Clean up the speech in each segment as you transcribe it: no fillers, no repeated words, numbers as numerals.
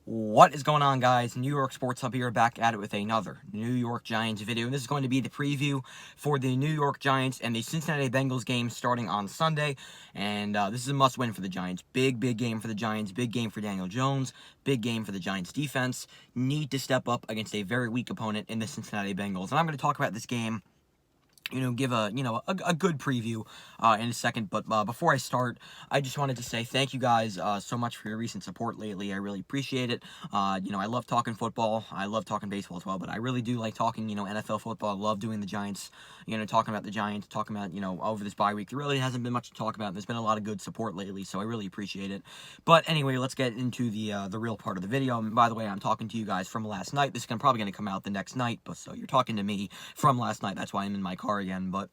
What is going on, guys? New York Sports Hub here, back at it with another New York Giants video. This is going to be the preview for the New York Giants and the Cincinnati Bengals game starting on Sunday. And this is a must-win for the Giants. Big game for the Giants. Big game for Daniel Jones. Big game for the Giants defense. Need to step up against a very weak opponent in the Cincinnati Bengals. And I'm going to talk about this game, give a good preview in a second. But before I start, I just wanted to say thank you guys so much for your recent support lately. I really appreciate it. I love talking football. I love talking baseball as well, but I really do like talking, NFL football. I love doing the Giants, talking about the Giants, talking about, over this bye week. There really hasn't been much to talk about. There's been a lot of good support lately, so I really appreciate it. But anyway, let's get into the real part of the video. And by the way, I'm talking to you guys from last night. This is probably going to come out the next night, but so you're talking to me from last night. That's why I'm in my car again, but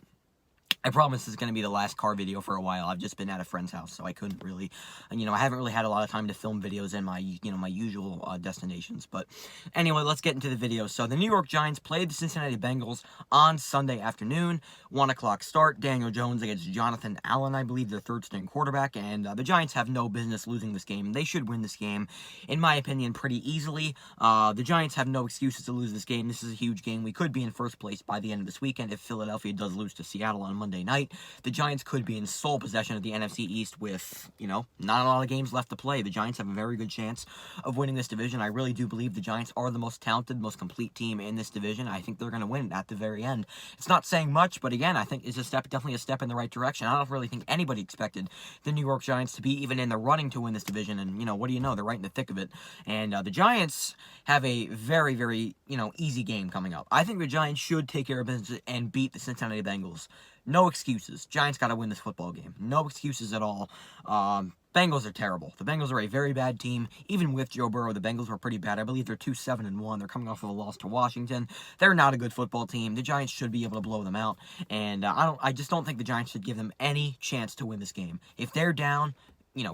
I promise this is going to be the last car video for a while. I've just been at a friend's house, so I couldn't really, I haven't really had a lot of time to film videos in my, my usual destinations. But anyway, let's get into the video. So the New York Giants played the Cincinnati Bengals on Sunday afternoon, 1 o'clock start. Daniel Jones against Jonathan Allen, I believe, their third-string quarterback, and the Giants have no business losing this game. They should win this game, in my opinion, pretty easily. The Giants have no excuses to lose this game. This is a huge game. We could be in first place by the end of this weekend if Philadelphia does lose to Seattle on Monday night. The Giants could be in sole possession of the NFC East with, not a lot of games left to play. The Giants have a very good chance of winning this division. I really do believe the Giants are the most talented, most complete team in this division. I think they're going to win at the very end. It's not saying much, but again, I think it's definitely a step in the right direction. I don't really think anybody expected the New York Giants to be even in the running to win this division, and, what do you know? They're right in the thick of it. And the Giants have a very, very, easy game coming up. I think the Giants should take care of business and beat the Cincinnati Bengals. No excuses. Giants got to win this football game. No excuses at all. Bengals are terrible. The Bengals are a very bad team. Even with Joe Burrow, the Bengals were pretty bad. I believe they're 2-7-1. They're coming off of a loss to Washington. They're not a good football team. The Giants should be able to blow them out. And I just don't think the Giants should give them any chance to win this game. If they're down,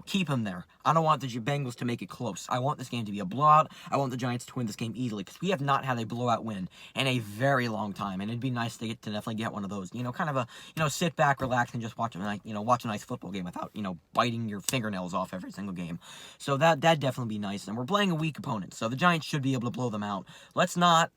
keep them there. I don't want the Bengals to make it close. I want this game to be a blowout. I want the Giants to win this game easily, because we have not had a blowout win in a very long time, and it'd be nice to definitely get one of those. Kind of a, sit back, relax, and just watch watch a nice football game without, biting your fingernails off every single game. So that'd definitely be nice, and we're playing a weak opponent, so the Giants should be able to blow them out. Let's not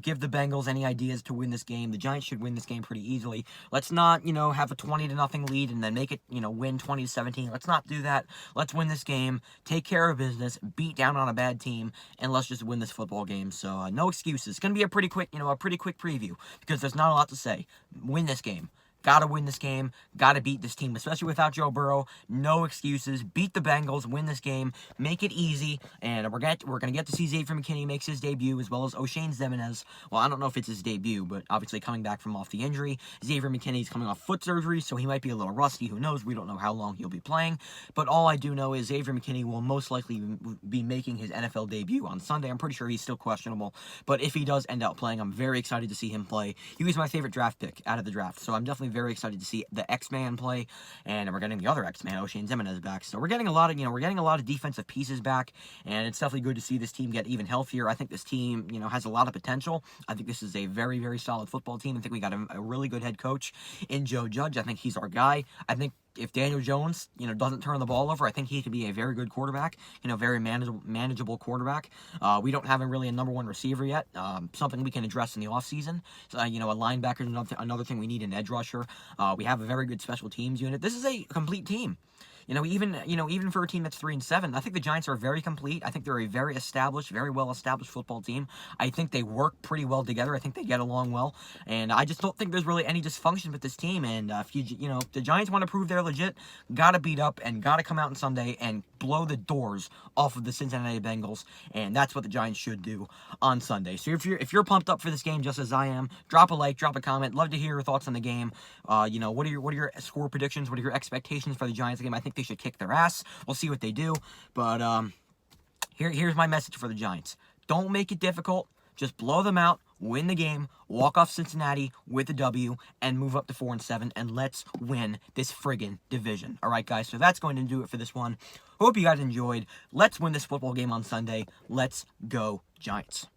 give the Bengals any ideas to win this game. The Giants should win this game pretty easily. Let's not, have a 20-0 lead and then make it, win 20-17. Let's not do that. Let's win this game, take care of business, beat down on a bad team, and let's just win this football game. So, no excuses. It's going to be a pretty quick preview, because there's not a lot to say. Win this game. Gotta win this game. Gotta beat this team, especially without Joe Burrow. No excuses. Beat the Bengals. Win this game. Make it easy. And we're gonna get to see Xavier McKinney makes his debut, as well as O'Shane Ximines. Well, I don't know if it's his debut, but obviously coming back from off the injury. Xavier McKinney's coming off foot surgery, so he might be a little rusty. Who knows? We don't know how long he'll be playing. But all I do know is Xavier McKinney will most likely be making his NFL debut on Sunday. I'm pretty sure he's still questionable. But if he does end up playing, I'm very excited to see him play. He was my favorite draft pick out of the draft, so I'm definitely very excited to see the X-Man play, and we're getting the other X-Man, O'Shane Ximines, back. So we're getting a lot of defensive pieces back, and it's definitely good to see this team get even healthier. I think this team, has a lot of potential. I think this is a very, very solid football team. I think we got a really good head coach in Joe Judge. I think he's our guy. I think if Daniel Jones, doesn't turn the ball over, I think he could be a very good quarterback, very manageable quarterback. We don't have really a number one receiver yet, something we can address in the offseason. So, a linebacker is another thing we need, an edge rusher. We have a very good special teams unit. This is a complete team. Even for a team that's 3-7, I think the Giants are very complete. I think they're a very well-established football team. I think they work pretty well together. I think they get along well, and I just don't think there's really any dysfunction with this team. And if if the Giants want to prove they're legit, gotta beat up and gotta come out on Sunday and blow the doors off of the Cincinnati Bengals, and that's what the Giants should do on Sunday. So if you're pumped up for this game just as I am, drop a like, drop a comment. Love to hear your thoughts on the game. What are your score predictions? What are your expectations for the Giants game? I think they should kick their ass. We'll see what they do. But here's my message for the Giants. Don't make it difficult. Just blow them out, win the game, walk off Cincinnati with a W, and move up to 4-7, and let's win this friggin' division. All right, guys, so that's going to do it for this one. Hope you guys enjoyed. Let's win this football game on Sunday. Let's go, Giants.